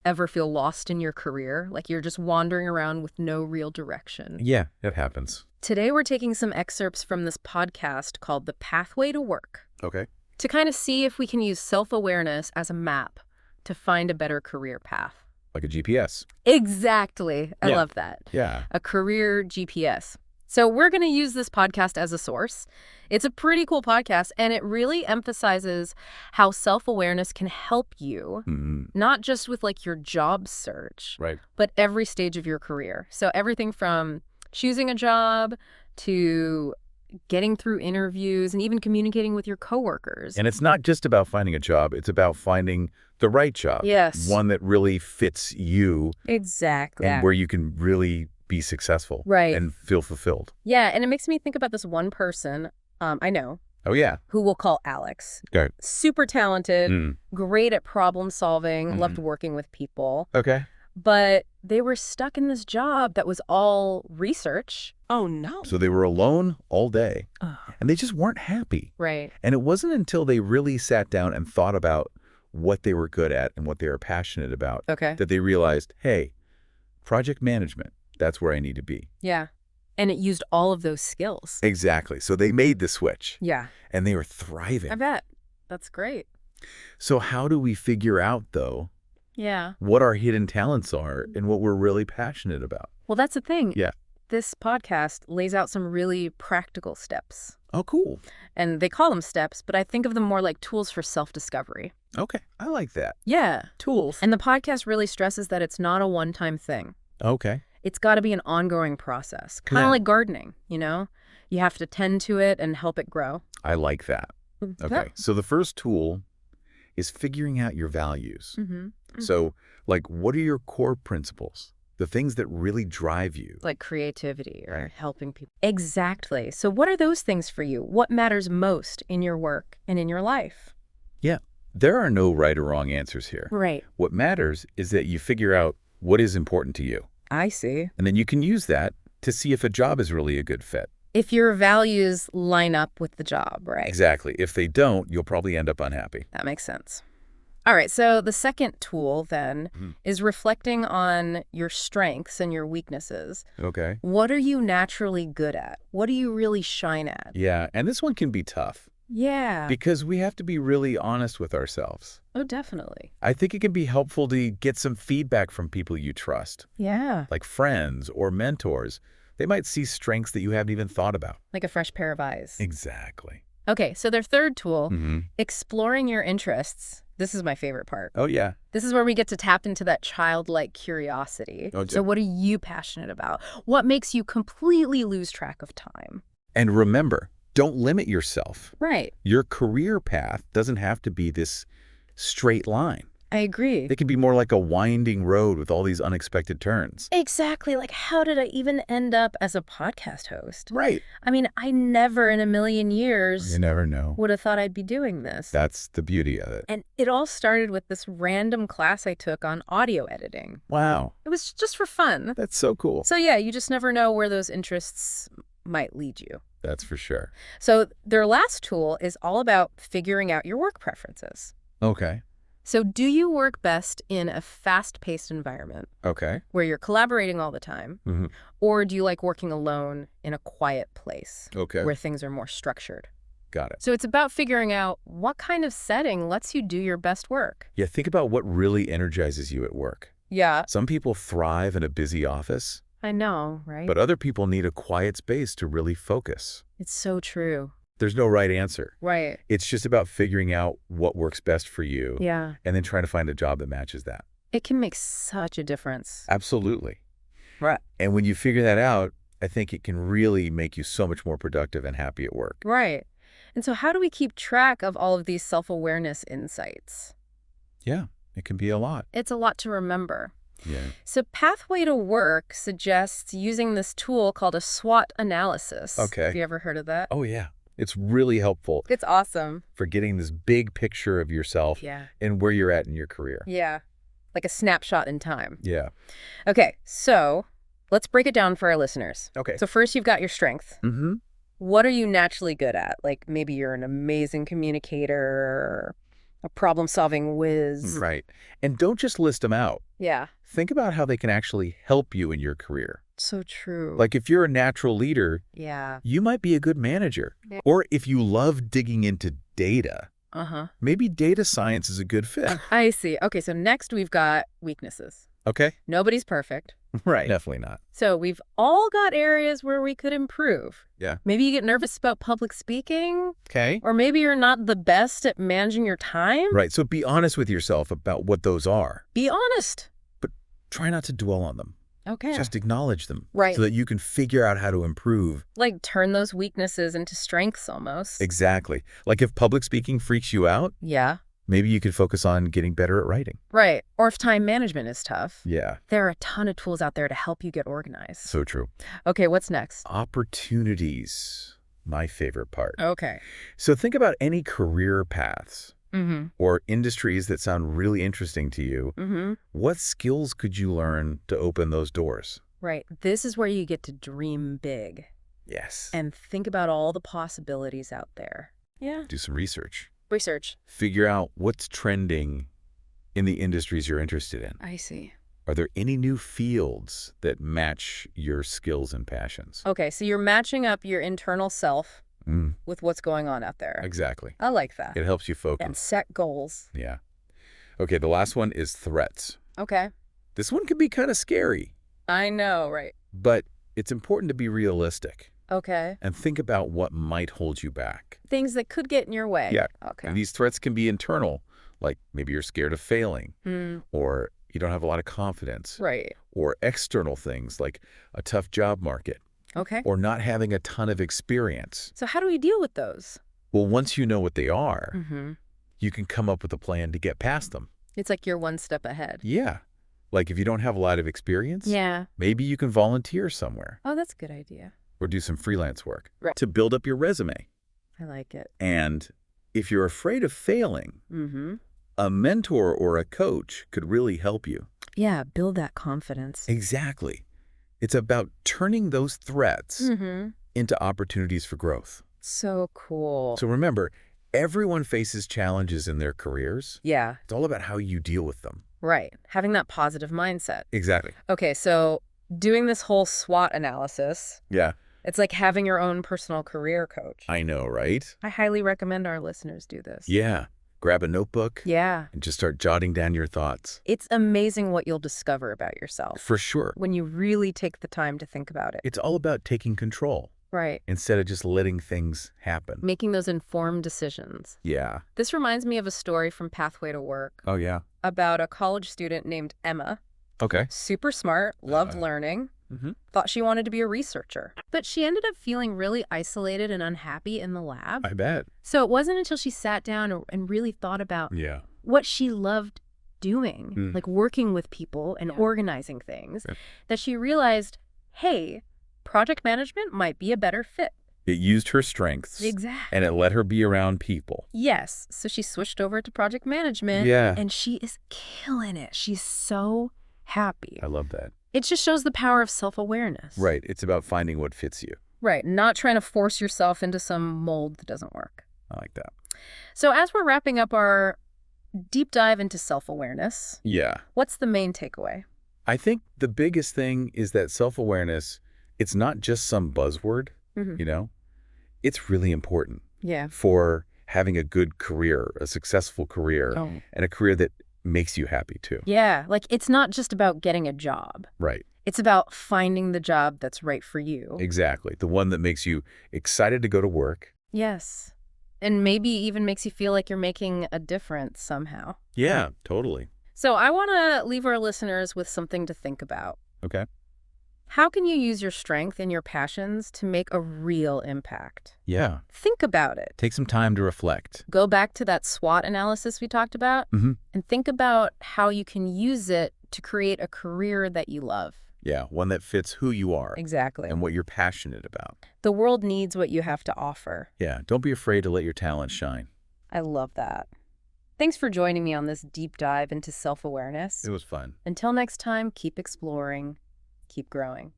ever feel lost in your career? Like you're just wandering around with no real direction? Yeah, it happens. Today we're taking some excerpts from this podcast called The Pathway to Work Okay. to kind of see if we can use self-awareness as a map to find a better career path. Like a GPS. Exactly. I love that. Yeah. A career GPS. So we're going to use this podcast as a source. It's a pretty cool podcast, and it really emphasizes how self-awareness can help you, not just with like your job search, Right. but every stage of your career. So everything from choosing a job to getting through interviews and even communicating with your coworkers. And it's not just about finding a job. It's about finding the right job. Yes. One that really fits you. Exactly. And where you can really be successful. Right. And feel fulfilled. Yeah, and it makes me think about this one person I know. Oh, yeah. Who we'll call Alex. Okay. Super talented, great at problem solving, loved working with people. Okay. But they were stuck in this job that was all research. Oh, no. So they were alone all day. And they just weren't happy. Right. And it wasn't until they really sat down and thought about what they were good at and what they were passionate about that they realized, hey, project management, that's where I need to be. Yeah. And it used all of those skills. Exactly. So they made the switch. Yeah. And they were thriving. I bet. That's great. So how do we figure out, though, what our hidden talents are and what we're really passionate about? Well, that's the thing. Yeah. This podcast lays out some really practical steps. Oh, cool. And they call them steps, but I think of them more like tools for self-discovery. Okay. I like that. Yeah. Tools. And the podcast really stresses that it's not a one-time thing. Okay. It's got to be an ongoing process, kind of like gardening, you know? You have to tend to it and help it grow. I like that. Okay. So the first tool is figuring out your values. So, like, what are your core principles? The things that really drive you. Like creativity or helping people. Exactly. So what are those things for you? What matters most in your work and in your life? Yeah. There are no right or wrong answers here. Right. What matters is that you figure out what is important to you. I see. And then you can use that to see if a job is really a good fit. If your values line up with the job, right? Exactly. If they don't, you'll probably end up unhappy. That makes sense. All right, so the second tool then is reflecting on your strengths and your weaknesses. Okay. What are you naturally good at? What do you really shine at? Yeah, and this one can be tough. Yeah. Because we have to be really honest with ourselves. Oh, definitely. I think it can be helpful to get some feedback from people you trust. Yeah. Like friends or mentors. They might see strengths that you haven't even thought about. Like a fresh pair of eyes. Exactly. Okay, so their third tool, exploring your interests. This is my favorite part. Oh, yeah. This is where we get to tap into that childlike curiosity. Oh, so what are you passionate about? What makes you completely lose track of time? And remember, don't limit yourself. Right. Your career path doesn't have to be this straight line. I agree. It can be more like a winding road with all these unexpected turns. Exactly. Like, how did I even end up as a podcast host? Right. I mean, I never in a million years You never know. would have thought I'd be doing this. That's the beauty of it. And it all started with this random class I took on audio editing. Wow. It was just for fun. That's so cool. So yeah, you just never know where those interests might lead you. That's for sure. So their last tool is all about figuring out your work preferences. Okay. So do you work best in a fast-paced environment Okay. where you're collaborating all the time? Or do you like working alone in a quiet place Okay. where things are more structured? Got it. So it's about figuring out what kind of setting lets you do your best work. Yeah, think about what really energizes you at work. Yeah. Some people thrive in a busy office, I know, right? but other people need a quiet space to really focus. It's so true. There's no right answer. Right. It's just about figuring out what works best for you Yeah. and then trying to find a job that matches that. It can make such a difference. Absolutely. Right. And when you figure that out, I think it can really make you so much more productive and happy at work. Right. And so how do we keep track of all of these self-awareness insights? Yeah, it can be a lot. It's a lot to remember. Yeah. So Pathway to Work suggests using this tool called a SWOT analysis. Okay. Have you ever heard of that? Oh, yeah. It's really helpful It's awesome. for getting this big picture of yourself and where you're at in your career. Yeah. Like a snapshot in time. Yeah. Okay, so let's break it down for our listeners. Okay. So first you've got your strength. Mm-hmm. What are you naturally good at? Like maybe you're an amazing communicator, or A problem-solving whiz. Right. And don't just list them out. Yeah. Think about how they can actually help you in your career. So true. Like if you're a natural leader, yeah. you might be a good manager. Yeah. Or if you love digging into data, maybe data science is a good fit. I see. Okay, so next we've got weaknesses. Okay. Nobody's perfect. Right. Definitely not. So we've all got areas where we could improve. Yeah. Maybe you get nervous about public speaking. Okay. Or maybe you're not the best at managing your time. Right. So be honest with yourself about what those are. Be honest. But try not to dwell on them. Okay. Just acknowledge them. Right. So that you can figure out how to improve. Like turn those weaknesses into strengths almost. Exactly. Like if public speaking freaks you out. Yeah. Maybe you could focus on getting better at writing. Right. Or if time management is tough. Yeah. There are a ton of tools out there to help you get organized. So true. Okay, what's next? Opportunities. My favorite part. Okay. So think about any career paths or industries that sound really interesting to you. What skills could you learn to open those doors? Right. This is where you get to dream big. Yes. And think about all the possibilities out there. Yeah. Do some research. Research. Figure out what's trending in the industries you're interested in. I see. Are there any new fields that match your skills and passions? Okay, so you're matching up your internal self with what's going on out there. Exactly. I like that. It helps you focus. And set goals. Yeah. Okay, the last one is threats. Okay. This one can be kind of scary. I know, right. But it's important to be realistic. Okay. And think about what might hold you back. Things that could get in your way. Yeah. Okay. And these threats can be internal, like maybe you're scared of failing, or you don't have a lot of confidence. Right. Or external things like a tough job market. Okay. Or not having a ton of experience. So how do we deal with those? Well, once you know what they are, you can come up with a plan to get past them. It's like you're one step ahead. Yeah. Like if you don't have a lot of experience, maybe you can volunteer somewhere. Oh, that's a good idea. Or do some freelance work to build up your resume. I like it. And if you're afraid of failing, a mentor or a coach could really help you. Yeah, build that confidence. Exactly. It's about turning those threats into opportunities for growth. So cool. So remember, everyone faces challenges in their careers. Yeah. It's all about how you deal with them. Right. Having that positive mindset. Exactly. Okay, so doing this whole SWOT analysis. Yeah. It's like having your own personal career coach. I know, right? I highly recommend our listeners do this. Yeah. Grab a notebook. Yeah. And just start jotting down your thoughts. It's amazing what you'll discover about yourself. For sure. When you really take the time to think about it. It's all about taking control. Right. Instead of just letting things happen. Making those informed decisions. Yeah. This reminds me of a story from Pathway to Work. Oh, yeah. About a college student named Emma. Okay. Super smart, loved learning. Thought she wanted to be a researcher. But she ended up feeling really isolated and unhappy in the lab. I bet. So it wasn't until she sat down and really thought about what she loved doing, like working with people and organizing things, that she realized, hey, project management might be a better fit. It used her strengths. Exactly. And it let her be around people. Yes. So she switched over to project management. Yeah. And she is killing it. She's so happy. I love that. It just shows the power of self-awareness. Right. It's about finding what fits you. Right. Not trying to force yourself into some mold that doesn't work. I like that. So as we're wrapping up our deep dive into self-awareness, what's the main takeaway? I think the biggest thing is that self-awareness, it's not just some buzzword, you know? It's really important for having a good career, a successful career, and a career that makes you happy too. Yeah, like it's not just about getting a job. Right. It's about finding the job that's right for you. Exactly. The one that makes you excited to go to work. Yes. And maybe even makes you feel like you're making a difference somehow. Yeah, totally. So I want to leave our listeners with something to think about. Okay. How can you use your strength and your passions to make a real impact? Yeah. Think about it. Take some time to reflect. Go back to that SWOT analysis we talked about and think about how you can use it to create a career that you love. Yeah, one that fits who you are. Exactly. And what you're passionate about. The world needs what you have to offer. Yeah, don't be afraid to let your talent shine. I love that. Thanks for joining me on this deep dive into self-awareness. It was fun. Until next time, keep exploring. Keep growing.